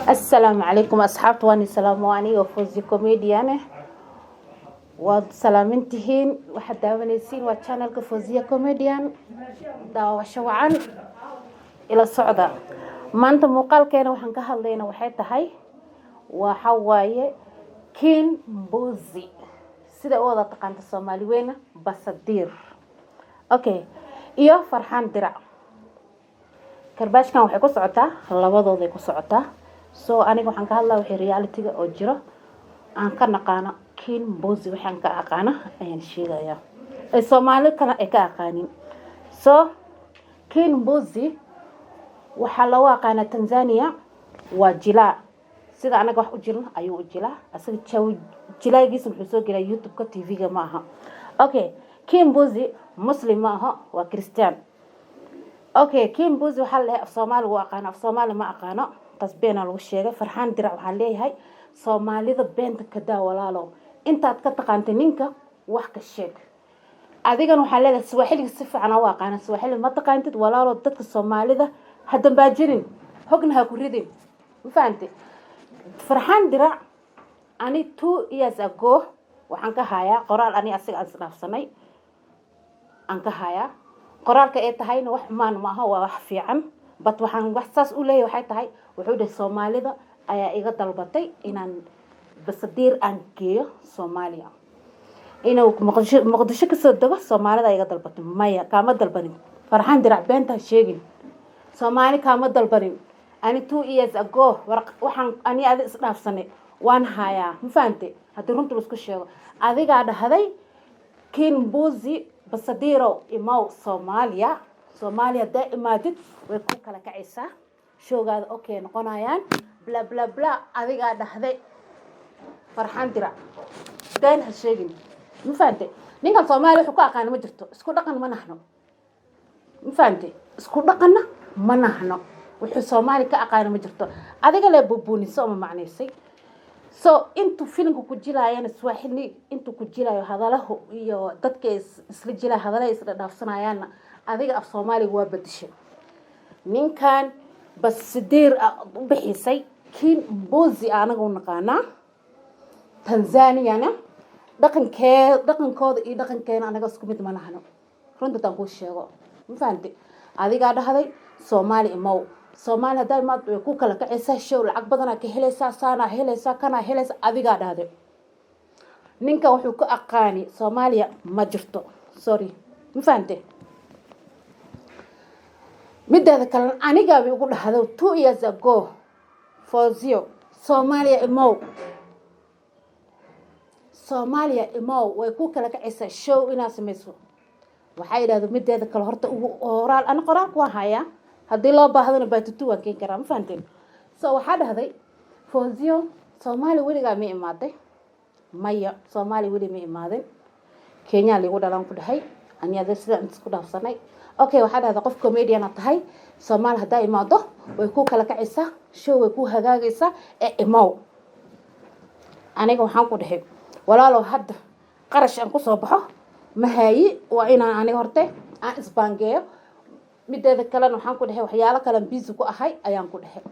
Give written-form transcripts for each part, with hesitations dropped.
السلام عليكم أصحاب واني سلام واني وفوزي كوميديانه وسلامنتهين واحد داونيسين وشانل كفوزية كوميديان داوشة وعن إلى الصعدة ما أنت مقال كينا وحن كهاللينا وحيد هاي وحواي كين بوزي سيدا أوضا تقانت الصومالي وين بصدير أوكي إيوه فرحان درع كرباش كان waxay ku socotaa labadooday ku socotaa soo aniga waxaan ka hadlaa wixii reality oo jiro aan ka naqaano kin bozi waxaan ka aqaana ayaan sheegayaa ay Soomaali kale ay ka aqaanin soo kin bozi waxa loo aqaana Tanzania waa jilaa sida anaga wax u jirno ayuu u jilaa asaga jilaagiisa wuxuu soo galay YouTube ka TV-ga maaha okay kin bozi muslim maaha waa Christian اوكي كين بوزي waxaa la af Soomaali waa aqaan af Soomaali ma aqaano qasbeena lagu sheegay farxaan dirac waxaan leeyahay Soomaalida beenta ka daa walaalo intaad ka taqaantay ninka wax ka sheeg adigan waxaa leedahay Swahili si fiican oo aqaan Swahili ma taqaantid walaalo dadka Soomaalida hadan baa jirin hognaha ku ridin ma fahanti farxaan dirac ani 2 years ago waxaan ka hayaa qoraal ani asiga aan isdhaafsanay aan ka hayaa qoraalka ay tahayna wax maan ma aha waa wax fiican bad waxaan wax saas u leeyahay waxay tahay wuxuu dhahay Soomaalida ayaa iga dalbatay inaan basadiir aan geeyo Soomaaliya inuu muqdisho ka soo dago Soomaalida iga dalbatay maya kaama dalbanin farxaan dirac beenta sheegin Soomaali kaama dalbanin ani 2 years ago waxaan ani aad isdhaafsanay waan hayaa ma fahamtay hadii runta isku sheego adiga dhahday kin bozi بصديرو إماو صوماليا دائما دد ويكون كلا كعيسى شو قال أوكي نقنايان بلا بلا بلا أذي قاعد هذي فرحان درع دين هالشيء مفهمتي نيجا صومالي حكوا كانوا مجرتوا اسكو دقن ما نحن مفهمتي اسكو دقنا ما نحن وحو صومالي كأقانوا مجرتوا أذي قال بوبوني صوم معني سي intu filimku ku jilayaan Swahili intu ku jilayo hadalaha iyo dadka isla jilaa hadalay isla dhaafsanayaan adiga af Soomaaliga waa badishay ninkan basdiir u bixisay kin bozi anaga u naqaana Tanzania dhaqankooda iyo dhaqankeena anaga isku mid ma nahno runta tan ku sheego ma fahanti adiga dhahday Soomaali imaw Soomaali haday maad ku kala kacaysaa show lacag badan ka helaysaa saana helaysaa kana helaysaa adiga dhahday ninka wuxuu ku aqaani Soomaaliya ma jirto sorry ma fahanti midda kale aniga way ugu dhahday 2 years ago for zero Soomaaliya imaw way ku kala kacaysaa show ina sameeyso waxay yiraahdo midda kale horta ugu oral ana qoraal ku haya hadii loo baahdana baatutu waan keen karaa ma fahanteen soo waxa dhahday Fozio Soomaali weliga ma imaaday maya Soomaali weli ma imaadin Kenya ligu dhalan ku dhahay aniga sida isku dhaafsanay okay waxa dhahday qof comedian tahay Soomaali haday imaado way ku kala kacaysaa show way ku hagaagaysaa imaw aniga waxaan ku dhahay walaalo hadda qarash aan ku soo baxo ma hayi waa inaan aniga horte aan isbaangeeyo midda kale waxaan ku dhahay waxyaalo kale busy ku ahay ayaan ku dhahay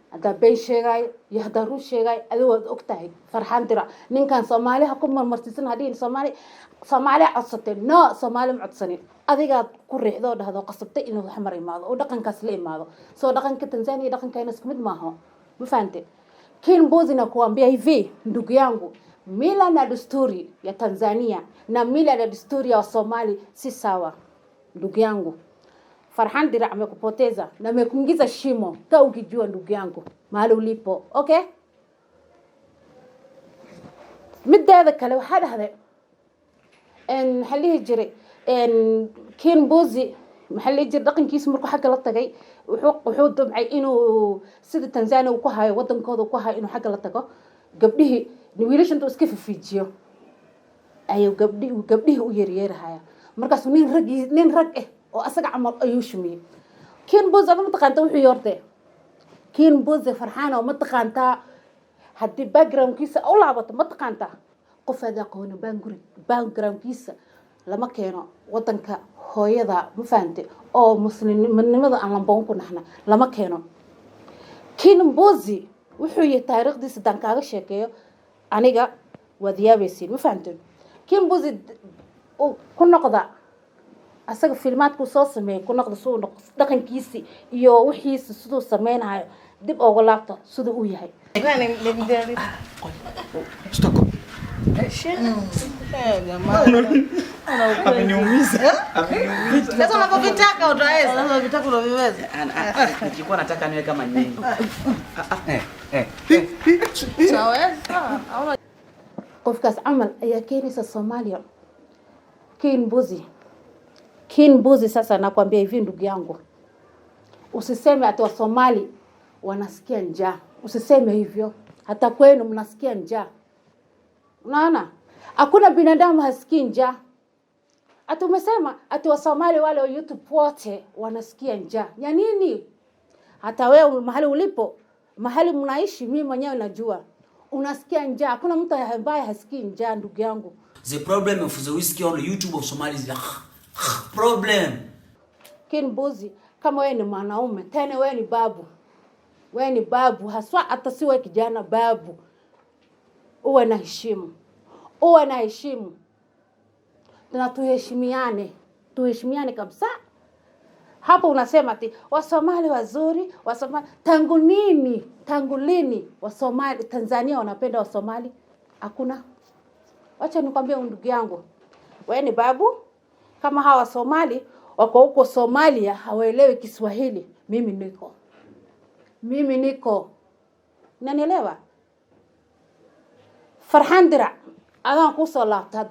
hada bay sheegay iyo hada ruu sheegay adoo ogtahay farxaan dirac ninkan Soomaaliha ku marmartisan hadii Soomaali codsatay no Soomaali ma codsanin adiga ku riixdo dhahdo qasabtay inuu wax mar imaado oo dhaqankaas la imaado soo dhaqanka Tanzania dhaqankeena isku mid maaha ma fahanteen kin bozina kuambia hivi ndugu yangu mila na desturi ya Tanzania na mila na desturi ya Somali si sawa ndugu yangu Farhan dirac amekupoteza na amekuingiza shimo ka ukijua ndugu yangu mahali ulipo okay midda kale waxa dhahday in xallihi jiray in kin bozi maxalli jir dhaqankiisa markuu xagga la tagay wuxuu dumcay inuu sida Tanzania ku hayo wadankooda ku hayo inuu xagga la tago gabdhihi wiilashan iska fiijiyo ayu gabdhihi u yeeryeerahaya markaas nin rag oo asaga amal ayuu shumiyay kin bozi ma taqaanta wuxuu yoortay kin bozi farxaan oo ma taqaanta hadii backgroundkiisa oo laabato ma taqaanta qof hada qoon backgroundkiisa lama keeno wadanka hooyada ma fahanti oo muslimnimada aan lamboon ku naxna lama keeno Kinbuzi wuxuu yahay taariikhdiisa dan kaaga sheekeeyo aniga wadiyaabaysiin ma fahanteen Kinbuzi ku noqda asaga filmaadku soo sameeyay ku noqda soo dhaqankiisi iyo wixiisa sidoo sameeynayo dib ugu laabto sidoo uu yahay Stop. Ameniumiza. Sasa unapopitaka utaweza, sasa unapitaka unaviweza. Nilikuwa nataka niwe kama nyinyi. Saweza. qofkaas amal ayaa keenaysa Soomaaliya Kinbuzi sasa nakwambia hivi ndugu yangu usiseme ati wa Somali wanasikia njaa usiseme hivyo hata kwenu mnasikia njaa unaona hakuna binadamu hasikii njaa ati umesema ati wa Somali wale wa YouTube wote wanasikia njaa ya nini hata wewe mahali ulipo mahali mnaishi mimi mwenyewe najua unasikia njaa kuna mtu ambaye hasikii njaa ndugu yangu. The problem of the whiskey on YouTube of Somalis is problem. Kinbuzi kama wewe ni mwanaume tena wewe ni babu haswa hata si wewe kijana babu uwe na heshima na tuheshimiane kabisa hapo unasema ati Wasomali wazuri Wasomali tangu lini Wasomali Tanzania wanapenda Wasomali hakuna acha nikwambie ndugu yangu wewe ni babu kama hawa Somali wako huko Somalia hawaelewi Kiswahili mimi niko unanielewa Farxaan Dirac adaan ku soo laabtay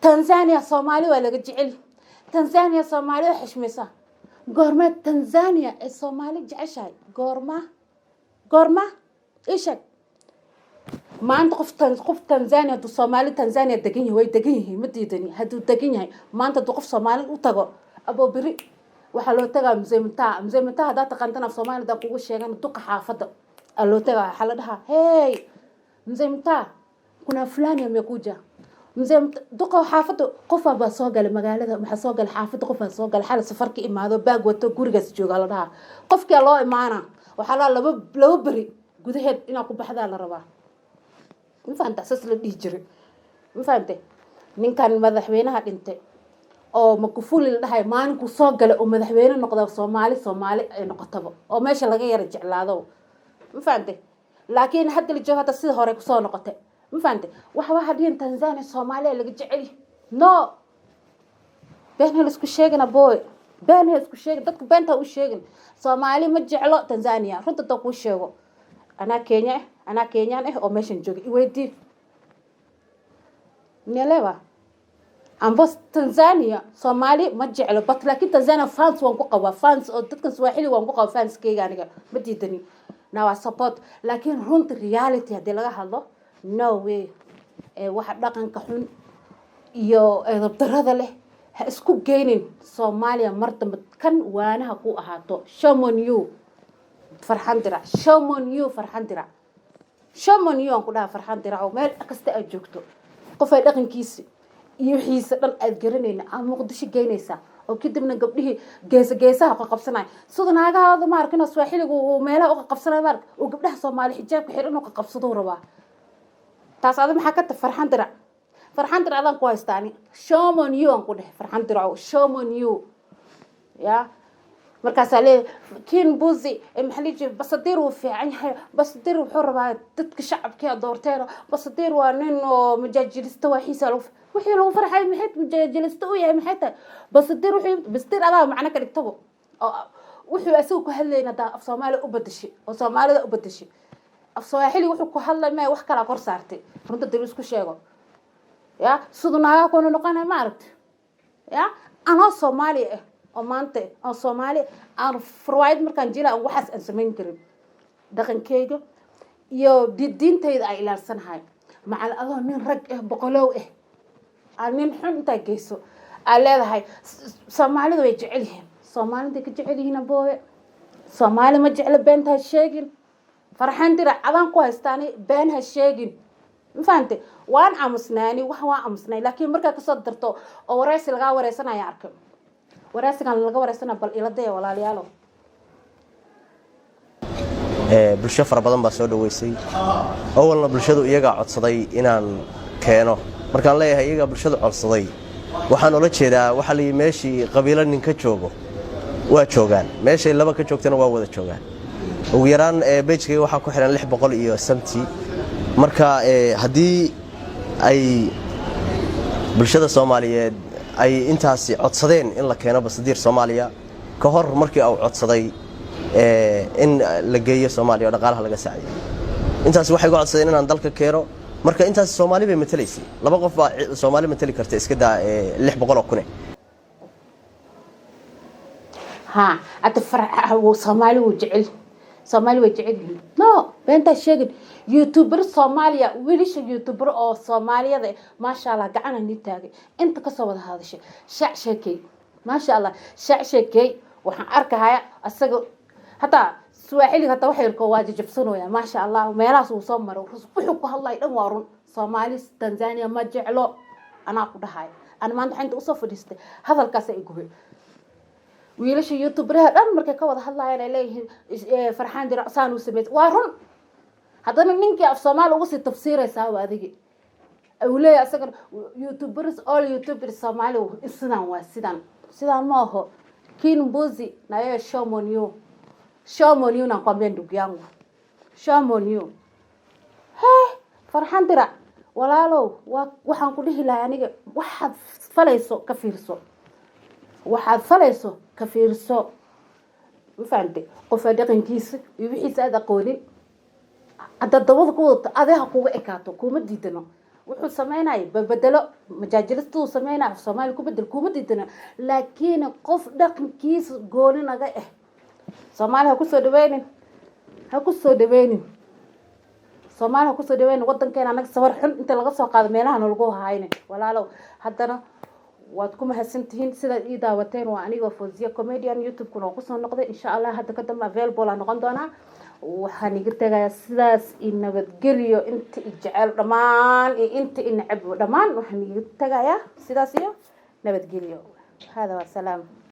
Tanzania Somali waa laga jecel Tanzania Somali waa xishmaysa goorma Tanzania ee Somali jeceshay goorma ishak maanta qof Tanzania du Somali Tanzania degan yahay way degan yihiin ma diidani haduu degan yahay maanta du qof Somali u tago abo biri waxa loo tagaa mzeemta hada taqantana Somali da kugu sheegan duqa xaafada loo tagaa waxa la dhahaa hey mzeemta kuna fulani amekuja mzeemta duqa xaafada qof baa soo galay magaalada waxa soo galay xaafada qof soo galay xal safarka imaado baag wato gurigaas jooga la dhahaa qofkii loo imaana waxa la laba bari gudaheed ina ku baxda la rabaa infaanta asas la dhigi jiray infaante ninkan madaxweynaha dhintay oo Magufuli la dhahay maalinku soo galay oo madaxweyne noqday Soomaali ay noqotaba oo meesha laga yara jeclaado infaante laakiin hadda la joogo sida hore ku soo noqotay infaante waxa hadii Tanzania Soomaaliya laga jecel no been isku sheegana boy been isku sheeg dadku beenta u sheegin Soomaali ma jeclo Tanzania runta dadku ku sheego ana Kenyan oo meeshan jooga iweydii nelewa ambos Tanzania Somali ma jeclo but laakiin Tanzania fans waan ku qabaa fans oo dadka Swahili waan ku qabaa fans kayga aniga ma diidani now support laakiin runta reality hadii laga hadlo no way waxa dhaqanka xun iyo darada leh ha isku geynin Soomaaliya martaba kan waanaha ku ahaato Shamon you Farxaan Dirac Shamon you aan ku dhaha Farxaan Dirac oo meel kasta ay joogto qof ay dhaqankiisa iyo xiisa dhan aad garanayna aan Muqdisho geynaysa oo kadibna gabdhihii geesaha ka qabsanay sida naagaha ma arkina Swahiligu oo meelaha uga qabsanay mark oo gabdhaha Soomaali xijaabka xiran oo ka qabsado rabaa taas aad maxaa ka ta Farxaan Dirac aan ku haystaani Shamon you aan ku dhahay Farxaan Dirac Shamon you ya markaas ale Kinbuzi maxaliji basadir uu fiican yahay basadir wuxuu rabaa dadka shacabka doorteena basadir waa nin oo majaajilista waxiisa wixii lagu farxay maxay majaajilista u yahay maxay tahay basadir adaa macna ka dhigtabo wuxuu asoo ku hadlayna af Soomaali u badashay oo Soomaalida u badashay af Swahili wuxuu ku hadlay ma wax kala kor saartay runta dib isku sheego ya siduna koona noqonay ma aragtay ya ana Soomaali oo maanta oo Soomaali aan farwayd markaan jila waxaas aan sameyn karin dhaqankeyga iyo diintayda ay ilaalsanahay macal adoo nin rag boqolow nin xun inta geyso leedahay Soomaalidu way jecel yihiin Soomaalida ka jecel yihiin aboowe Soomaali ma jecel beenta sheegin Farxaan Dirac adaan ku haystaani been ha sheegin infaante waan aamusnaani laakiin marka ka soo darto oo wareysi laga wareysanaya arkay wareysigan laga wareysana bal ila day walaalayaalo bulsho fara badan baa soo dhaweysay awalna bulshadu iyaga codsaday inaan keeno markaan leeyahay iyaga bulshadu codsaday waxaan ula jeedaa waxa la meeshii qabiilo nin ka joogo waa joogaan meeshay laba ka joogtana waa wada joogaan ugu yaraan page-kayga waxaa ku xiran 600 iyo samti marka haddii ay bulshada Soomaaliyeed ay intaasi codsadeen in la keeno basadiir Soomaaliya ka hor markii uu codsaday in la geeyo Soomaaliya dhaqaalaha laga saaciyo intaas waxay ku codsadeen inaan dalka keeno marka intaas Soomaali bay matalaysay laba qof baa Soomaali matali karta iska daa 600 kun ها أتفرح وصومالي وجعل صومالي وجعل no بنت الشغل يوتيوبر صوماليا وليش يوتيوبر أو صوماليا ذي ما شاء الله قعنا نتاعي أنت كسبت هذا الشيء شعشكي ما شاء الله شعشكي وحن أركها هاي السجل حتى سواحلي حتى وحي الكواجي جبسونو يا ما شاء الله ما يراس وصمر وحكوا الله يدورون صومالي تنزانيا ما جعلوا أنا أقول هاي أنا ما عندي عند أصف ديست هذا الكاس يقول wiilasha youtuber-ha dhan markay ka wada hadlayaan ay leeyihiin farxaan diracsan uu sameeyay waa run hadana ninkii af Soomaali ugu sii tafsiiraysaa waa adigi uu leeyahay asaga youtubers all youtubers Soomaali sidaan ma aho kin mbuzi na yeye shomonyo na kwambia ndugu yangu shomonyo farxaan dirac walaalow waxaan ku dhihi lahaa aniga waxaad falayso ka fiirso waxaad falayso ka fiirso ma fahamtay qof dhaqankiisa iyo wixii aad aqoonin hadda dabada ku wada adeeha kuga ekaato kuma diidano wuxuu sameynay badalo majaajilistu sameynay af Soomaali ku bedel kuma diidano laakiin qof dhaqankiisa gooni naga Soomaali ha ku soo dhaweynin Soomaali ha ku soo dhaweynin wadankeena anaga sawir xun inta laga soo qaado meelaha lagu haayeen walaalow haddana waad ku mahadsantihiin sida ii daawateen waa aniga Fawziya Comedian YouTube kuna ku soo noqday insha Allah hadda ka dambe available aan noqon doona waxaan iga tagayaa sidaas in nabadgeliyo inta jecel dhamaan inta in nacab dhamaan waxaan iga tagayaa sidaas iyo nabadgeliyo hada wa salaam